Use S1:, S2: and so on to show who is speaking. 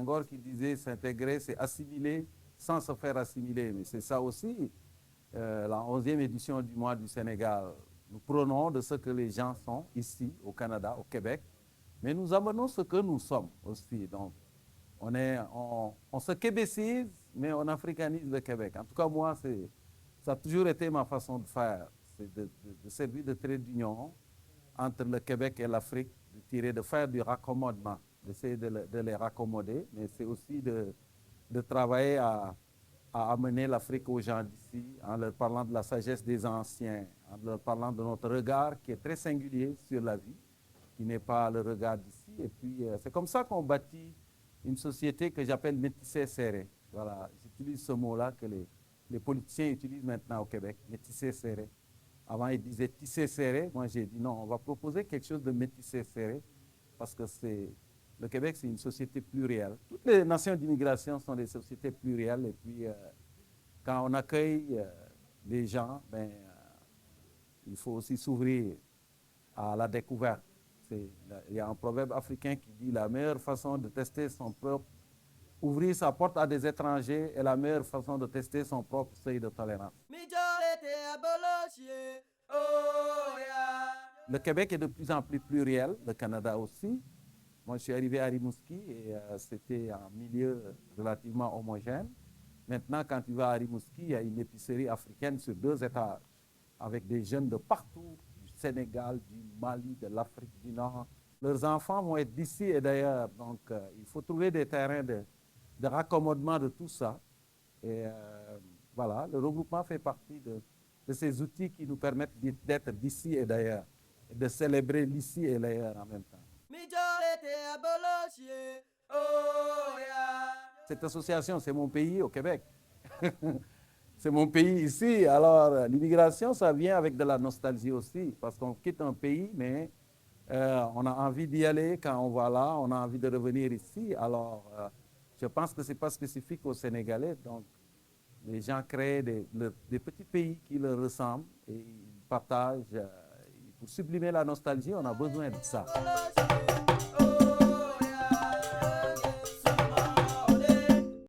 S1: Senghor qui disait s'intégrer, c'est assimiler sans se faire assimiler. Mais c'est ça aussi, la 11e édition du mois du Sénégal. Nous prenons de ce que les gens sont ici, au Canada, au Québec, mais nous amenons ce que nous sommes aussi. Donc, on se québécise, mais on africanise le Québec. En tout cas, moi, ça a toujours été ma façon de faire. C'est de servir de trait d'union entre le Québec et l'Afrique, de faire du raccommodement, d'essayer de les raccommoder, mais c'est aussi de travailler à amener l'Afrique aux gens d'ici, en leur parlant de la sagesse des anciens, en leur parlant de notre regard qui est très singulier sur la vie, qui n'est pas le regard d'ici. Et puis, c'est comme ça qu'on bâtit une société que j'appelle métissée serrée. Voilà, j'utilise ce mot-là que les politiciens utilisent maintenant au Québec, métissée serrée. Avant, ils disaient tissé serré. Moi, j'ai dit non, on va proposer quelque chose de métissé serré parce que le Québec, c'est une société plurielle. Toutes les nations d'immigration sont des sociétés plurielles. Et puis, quand on accueille les gens, il faut aussi s'ouvrir à la découverte. Il y a un proverbe africain qui dit la meilleure façon de tester son propre, ouvrir sa porte à des étrangers est la meilleure façon de tester son propre seuil de tolérance. Le Québec est de plus en plus pluriel, le Canada aussi. Moi, je suis arrivé à Rimouski et c'était un milieu relativement homogène. Maintenant, quand tu vas à Rimouski, il y a une épicerie africaine sur 2 étages avec des jeunes de partout, du Sénégal, du Mali, de l'Afrique du Nord. Leurs enfants vont être d'ici et d'ailleurs. Donc, il faut trouver des terrains de raccommodement de tout ça. Et voilà, le regroupement fait partie de ces outils qui nous permettent d'être d'ici et d'ailleurs, et de célébrer l'ici et l'ailleurs en même temps. Cette association, c'est mon pays au Québec. C'est mon pays ici. Alors, l'immigration, ça vient avec de la nostalgie aussi, parce qu'on quitte un pays, mais on a envie d'y aller. Quand on va là, on a envie de revenir ici. Alors, je pense que ce n'est pas spécifique aux Sénégalais. Donc, les gens créent des petits pays qui leur ressemblent et ils partagent. Pour sublimer la nostalgie, on a besoin de ça.